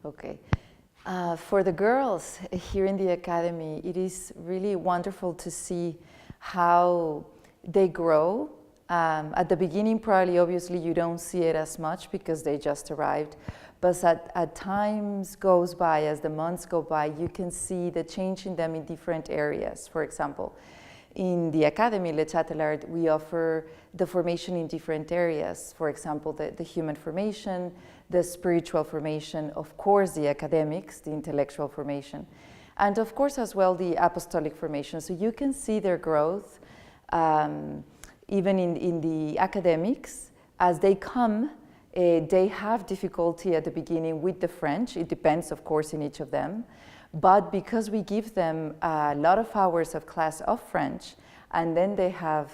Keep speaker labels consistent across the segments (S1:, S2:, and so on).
S1: Okay. For the girls here in the academy, it is really wonderful to see how they grow. At the beginning, probably, obviously, you don't see it as much because they just arrived. But as times goes by, as the months go by, you can see the change in them in different areas. For example, in the Academy, Le Châtelard, we offer the formation in different areas. For example, the human formation, the spiritual formation, of course, the academics, the intellectual formation, and of course, as well, the apostolic formation. So you can see their growth even in the academics. As they come, they have difficulty at the beginning with the French. It depends, of course, in each of them. But because we give them a lot of hours of class of French, and then they have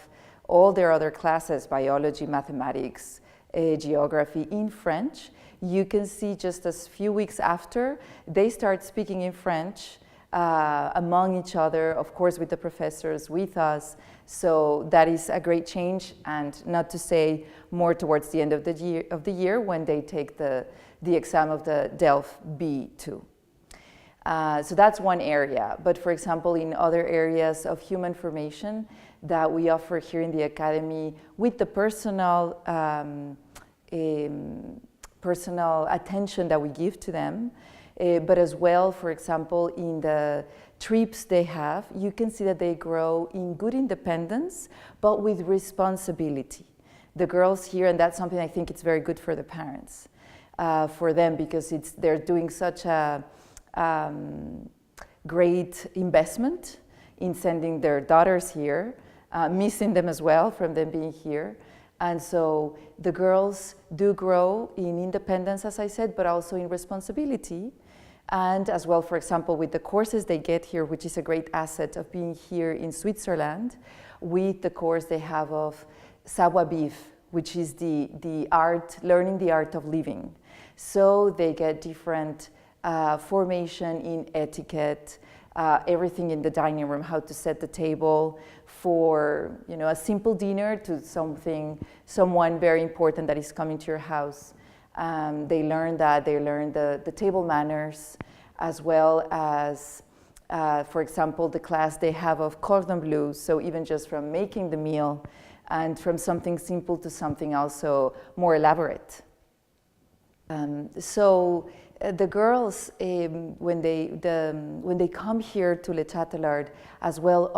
S1: all their other classes, biology, mathematics, geography in French, you can see just a few weeks after, they start speaking in French among each other, of course with the professors, with us. So that is a great change, and not to say more towards the end of the year when they take the exam of the DELF B2. So that's one area. But for example, in other areas of human formation that we offer here in the Academy with the personal attention that we give to them, but as well, for example, in the trips they have, you can see that they grow in good independence, but with responsibility. The girls here, and that's something I think it's very good for the parents, for them, because they're doing such a great investment in sending their daughters here, missing them as well from them being here. And so the girls do grow in independence, as I said, but also in responsibility. And as well, for example, with the courses they get here, which is a great asset of being here in Switzerland, with the course they have of savoir-vivre, which is the art, learning the art of living. So they get different formation in etiquette, everything in the dining room, how to set the table for, you know, a simple dinner to someone very important that is coming to your house. They learn that, they learn the table manners, as well as, for example, the class they have of cordon bleu, so even just from making the meal, and from something simple to something also more elaborate. The girls, when they come here to Le Châtelard, as well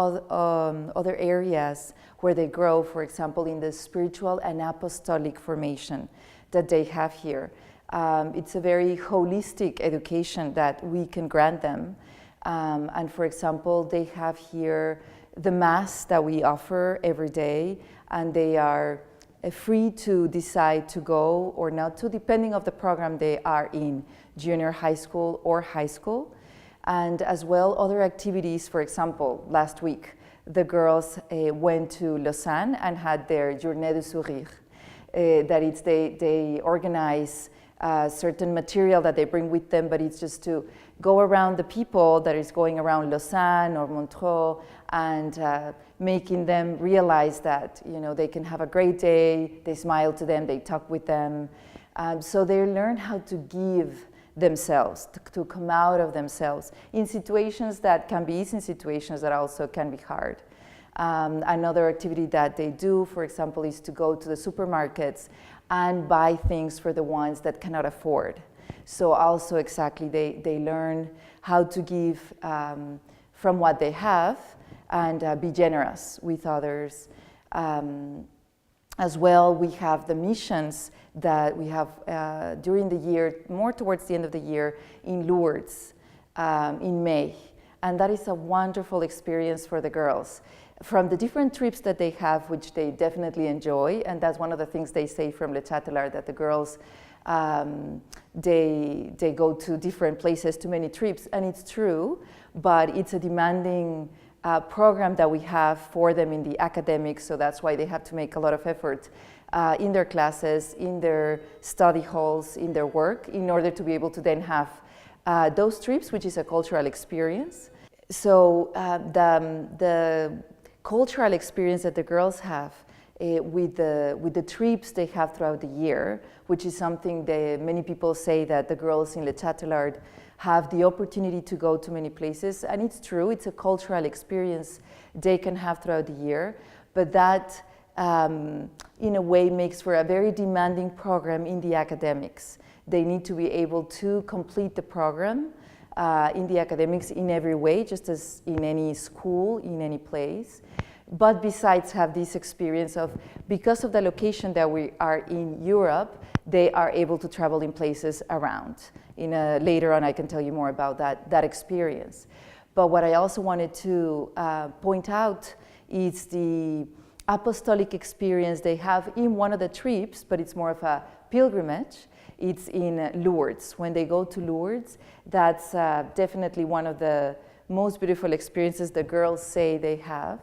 S1: other areas where they grow, for example, in the spiritual and apostolic formation that they have here. It's a very holistic education that we can grant them. And for example, they have here the Mass that we offer every day, and they are free to decide to go or not to, depending on the program they are in, junior high school or high school. And as well, other activities. For example, last week, the girls went to Lausanne and had their Journée du Sourire. That it's they organize certain material that they bring with them, but it's just to go around the people that is going around Lausanne or Montreux, and making them realize that, you know, they can have a great day. They smile to them, they talk with them, so they learn how to give themselves, to come out of themselves in situations that can be easy, in situations that also can be hard. Another activity that they do, for example, is to go to the supermarkets and buy things for the ones that cannot afford. So also exactly, they learn how to give from what they have, and be generous with others. As well, we have the missions that we have during the year, more towards the end of the year, in Lourdes in May. And that is a wonderful experience for the girls. From the different trips that they have, which they definitely enjoy, and that's one of the things they say from Le Châtelard, that the girls, they go to different places, to many trips, and it's true, but it's a demanding program that we have for them in the academics, so that's why they have to make a lot of effort in their classes, in their study halls, in their work, in order to be able to then have those trips, which is a cultural experience. So the cultural experience that the girls have with the trips they have throughout the year, which is something that many people say that the girls in Le Châtelard have the opportunity to go to many places, and it's true, it's a cultural experience they can have throughout the year, but that in a way makes for a very demanding program in the academics. They need to be able to complete the program in the academics in every way, just as in any school, in any place. But besides have this experience of, because of the location that we are in Europe, they are able to travel in places around. Later on I can tell you more about that experience. But what I also wanted to point out is the apostolic experience they have in one of the trips, but it's more of a pilgrimage. It's in Lourdes. When they go to Lourdes, that's definitely one of the most beautiful experiences the girls say they have.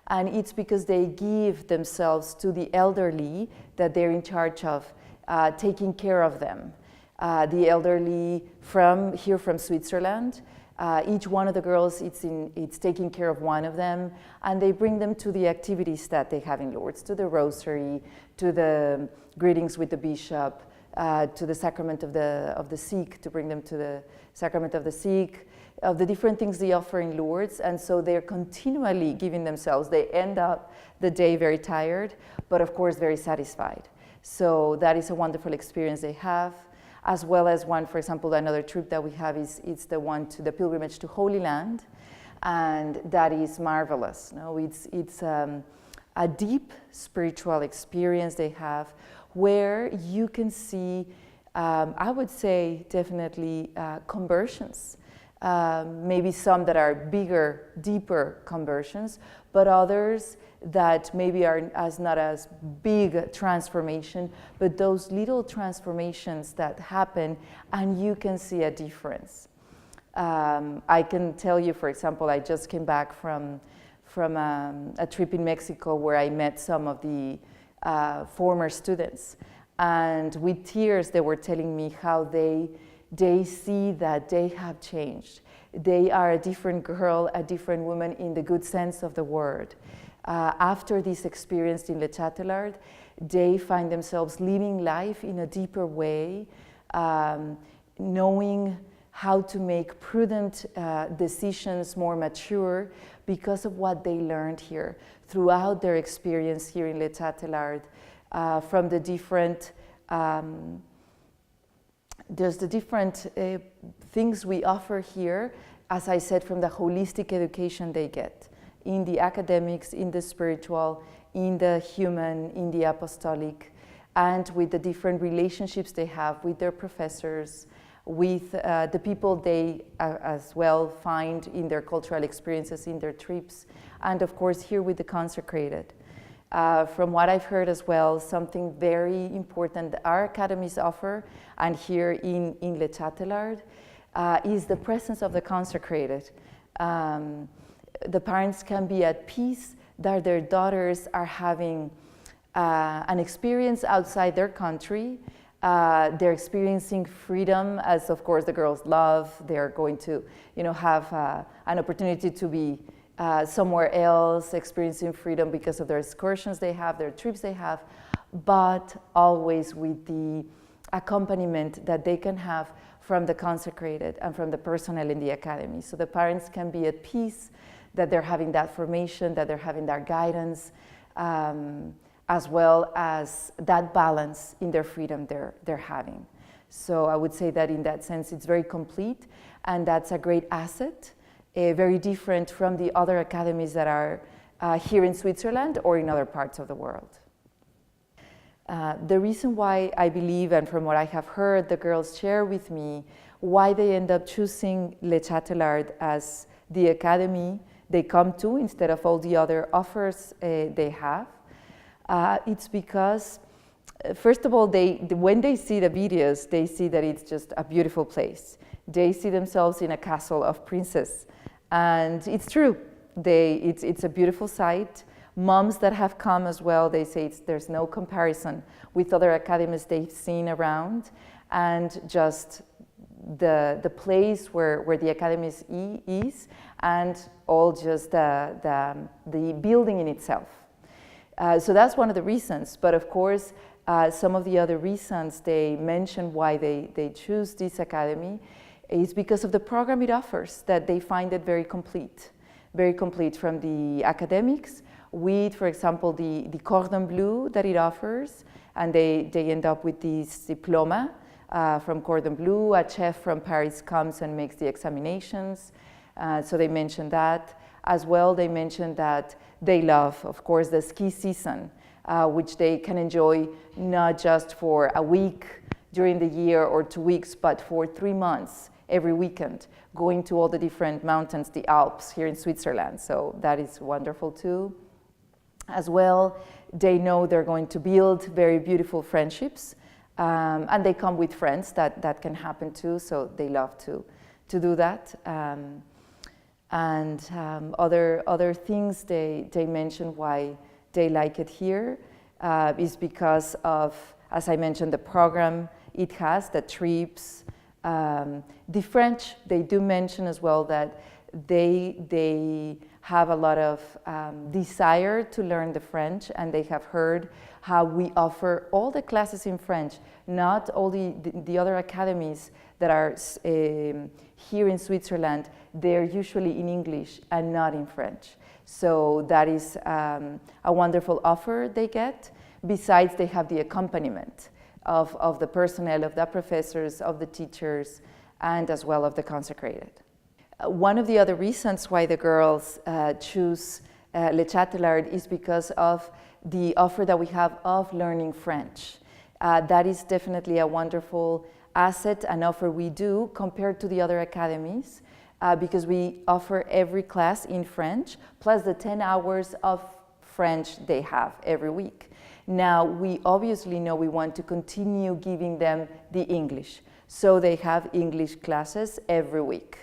S1: And it's because they give themselves to the elderly that they're in charge of taking care of them. The elderly from Switzerland, each one of the girls, it's taking care of one of them, and they bring them to the activities that they have in Lourdes, to the rosary, to the greetings with the bishop, to the sacrament of the sick, to bring them to the sacrament of the sick, of the different things they offer in Lourdes. And so they're continually giving themselves. They end up the day very tired, but of course very satisfied. So that is a wonderful experience they have, as well as one, for example, another trip that we have it's the one to the pilgrimage to Holy Land, and that is marvelous. No, it's a deep spiritual experience they have, where you can see, I would say, definitely conversions. Maybe some that are bigger, deeper conversions, but others that maybe are not as big transformation, but those little transformations that happen, and you can see a difference. I can tell you, for example, I just came back from a trip in Mexico where I met some of the former students, and with tears they were telling me how they see that they have changed. They are a different girl, a different woman in the good sense of the word. After this experience in Le Châtelard, they find themselves living life in a deeper way, knowing how to make prudent decisions, more mature, because of what they learned here throughout their experience here in Le Châtelard, from the different there's the different things we offer here, as I said, from the holistic education they get in the academics, in the spiritual, in the human, in the apostolic, and with the different relationships they have with their professors, with the people they as well find in their cultural experiences, in their trips, and of course here with the consecrated. From what I've heard as well, something very important that our academies offer, and here in Le Châtelard, is the presence of the consecrated. The parents can be at peace that their daughters are having an experience outside their country. They're experiencing freedom, as of course the girls love. They're going to, have an opportunity to be somewhere else, experiencing freedom because of their excursions they have, their trips they have, but always with the accompaniment that they can have from the consecrated and from the personnel in the academy. So the parents can be at peace that they're having that formation, that they're having that guidance, as well as that balance in their freedom they're having. So I would say that in that sense it's very complete, and that's a great asset. Very different from the other academies that are here in Switzerland or in other parts of the world. The reason why I believe, and from what I have heard the girls share with me, why they end up choosing Le Châtelard as the academy they come to instead of all the other offers they have, it's because, first of all, when they see the videos, they see that it's just a beautiful place. They see themselves in a castle of princes. And it's true, it's a beautiful sight. Moms that have come as well, they say there's no comparison with other academies they've seen around, and just the place where the academy is, and all just the building in itself. So that's one of the reasons. But of course, some of the other reasons they mention why they choose this academy is because of the program it offers, that they find it very complete from the academics with, for example, the cordon bleu that it offers, and they end up with this diploma from cordon bleu. A chef from Paris comes and makes the examinations, so they mentioned that. As well, they mentioned that they love, of course, the ski season, which they can enjoy not just for a week during the year or 2 weeks, but for 3 months every weekend, going to all the different mountains, the Alps here in Switzerland. So that is wonderful too. As well, they know they're going to build very beautiful friendships, and they come with friends, that can happen too, so they love to do that. Other things they mention why they like it here is because of, as I mentioned, the program it has, the trips. The French, they do mention as well that they have a lot of desire to learn the French, and they have heard how we offer all the classes in French, not all the other academies that are here in Switzerland. They're usually in English and not in French. So that is a wonderful offer they get. Besides, they have the accompaniment of the personnel, of the professors, of the teachers, and as well of the consecrated. One of the other reasons why the girls choose Le Châtelard is because of the offer that we have of learning French. That is definitely a wonderful asset and offer we do compared to the other academies, because we offer every class in French, plus the 10 hours of French they have every week. Now, we obviously know we want to continue giving them the English. So they have English classes every week,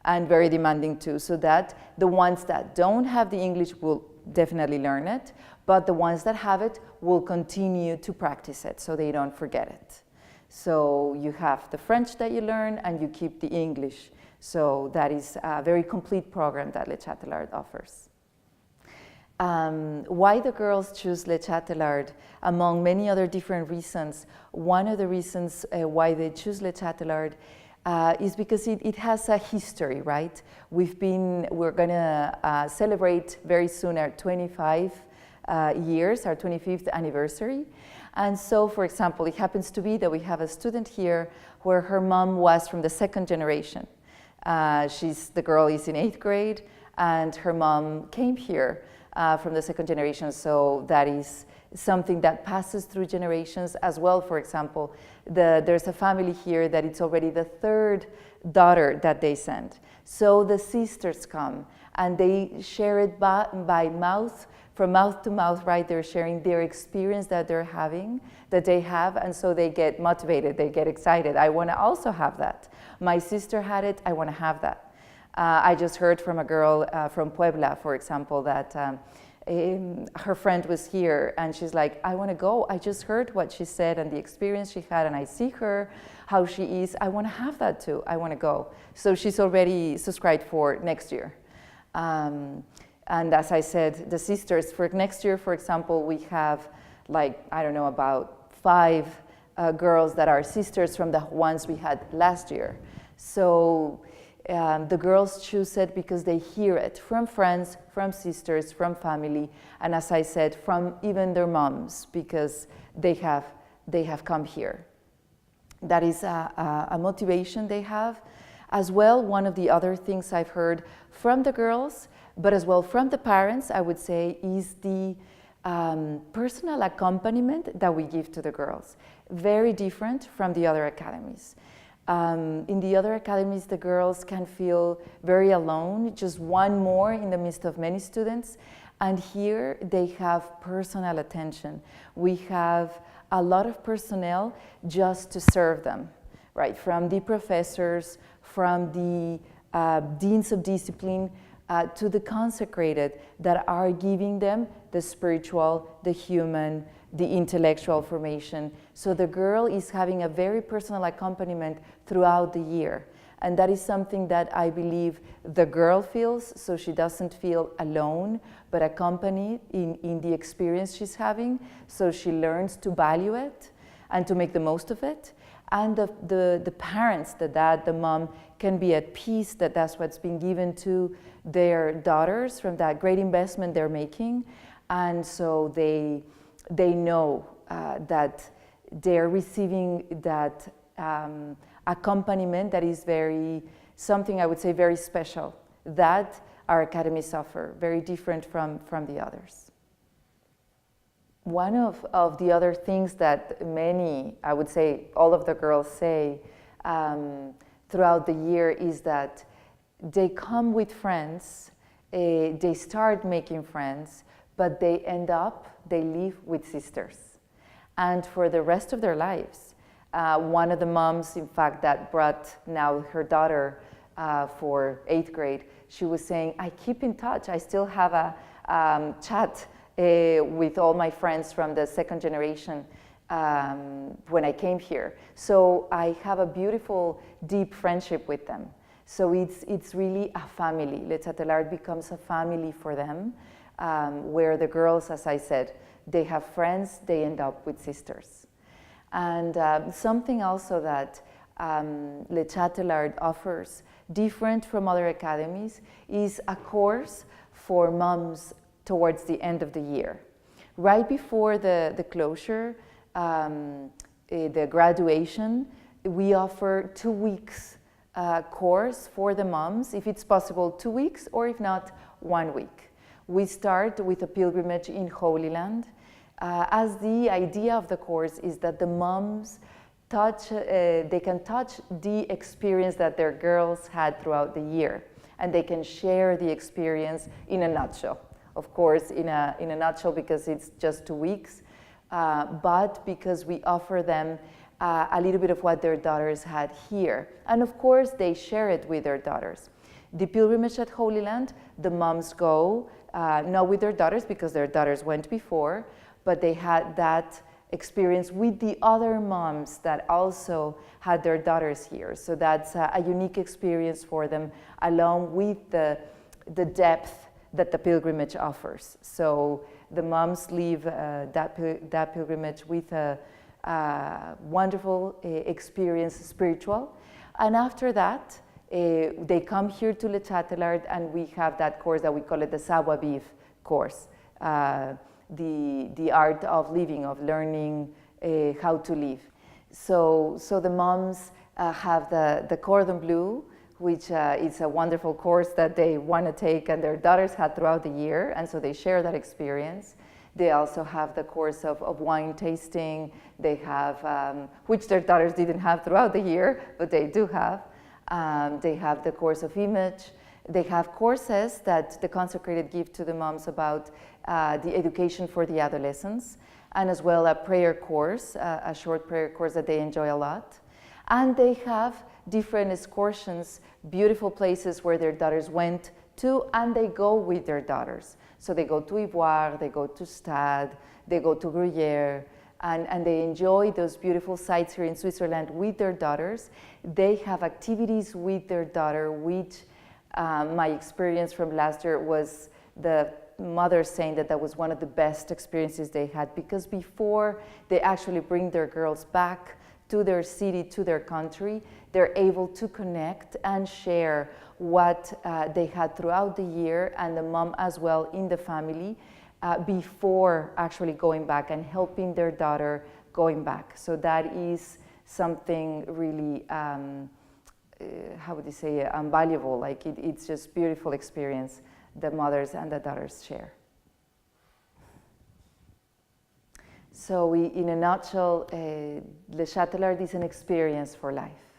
S1: and very demanding too, so that the ones that don't have the English will definitely learn it, but the ones that have it will continue to practice it so they don't forget it. So you have the French that you learn and you keep the English. So that is a very complete program that Le Châtelard offers. Why the girls choose Le Châtelard, among many other different reasons, one of the reasons why they choose Le Châtelard is because it has a history, right? We're gonna celebrate very soon our 25 years, our 25th anniversary. And so, for example, it happens to be that we have a student here where her mom was from the second generation. The girl is in 8th grade, and her mom came here from the second generation, so that is something that passes through generations as well. For example, there's a family here that it's already the 3rd daughter that they send. So the sisters come and they share it by mouth, from mouth to mouth, right? They're sharing their experience that they have, and so they get motivated, they get excited. I want to also have that. My sister had it, I want to have that. I just heard from a girl from Puebla, for example, that her friend was here and she's like, I want to go. I just heard what she said and the experience she had, and I see her, how she is. I want to have that too. I want to go. So she's already subscribed for next year. And as I said, the sisters, for next year, for example, we have about 5 girls that are sisters from the ones we had last year. So the girls choose it because they hear it from friends, from sisters, from family, and as I said, from even their moms, because they have come here. That is a motivation they have. As well, one of the other things I've heard from the girls, but as well from the parents, I would say, is the personal accompaniment that we give to the girls. Very different from the other academies. In the other academies, the girls can feel very alone, just one more in the midst of many students. And here they have personal attention. We have a lot of personnel just to serve them, right? From the professors, from the deans of discipline, to the consecrated that are giving them the spiritual, the human, the intellectual formation. So the girl is having a very personal accompaniment throughout the year. And that is something that I believe the girl feels, so she doesn't feel alone, but accompanied in the experience she's having, so she learns to value it and to make the most of it. And the parents, the dad, the mom, can be at peace that that's what's been given to their daughters from that great investment they're making. And so they know that they're receiving that accompaniment that is something I would say very special, that our academies offer, very different from the others. One of the other things that many, I would say all of the girls say throughout the year is that they come with friends, they start making friends, but they live with sisters. And for the rest of their lives. One of the moms, in fact, that brought now her daughter for 8th grade, she was saying, I keep in touch. I still have a chat with all my friends from the second generation when I came here. So I have a beautiful, deep friendship with them. So it's really a family. Le Châtelard becomes a family for them, where the girls, as I said, they have friends, they end up with sisters. And something also that Le Châtelard offers, different from other academies, is a course for moms towards the end of the year. Right before the closure, the graduation, we offer 2 weeks course for the moms, if it's possible 2 weeks, or if not, 1 week. We start with a pilgrimage in Holy Land, as the idea of the course is that the moms they can touch the experience that their girls had throughout the year, and they can share the experience in a nutshell. Of course, in a nutshell, because it's just 2 weeks, but because we offer them a little bit of what their daughters had here. And of course, they share it with their daughters. The pilgrimage at Holy Land, the moms go, not with their daughters because their daughters went before, but they had that experience with the other moms that also had their daughters here. So that's a unique experience for them, along with the depth that the pilgrimage offers. So the moms leave that pilgrimage with a wonderful experience, spiritual. And after that, they come here to Le Châtelard, and we have that course that we call it the savoir-vivre course. The art of living, of learning how to live. So the moms have the cordon bleu, which is a wonderful course that they want to take and their daughters had throughout the year, and so they share that experience. They also have the course of wine tasting. They have, which their daughters didn't have throughout the year, but they do have. They have the course of image. They have courses that the Consecrated give to the moms about the education for the adolescents, and as well a prayer course, a short prayer course that they enjoy a lot. And they have different excursions, beautiful places where their daughters went to, and they go with their daughters. So they go to Ivoire, they go to Stade, they go to Gruyère, and they enjoy those beautiful sites here in Switzerland with their daughters. They have activities with their daughter, which my experience from last year was the mothers saying that was one of the best experiences they had, because before they actually bring their girls back to their city, to their country, they're able to connect and share what they had throughout the year, and the mom as well in the family, before actually going back and helping their daughter going back. So that is something really, how would you say, valuable. Like it's just beautiful experience the mothers and the daughters share. So in a nutshell, Le Châtelard is an experience for life.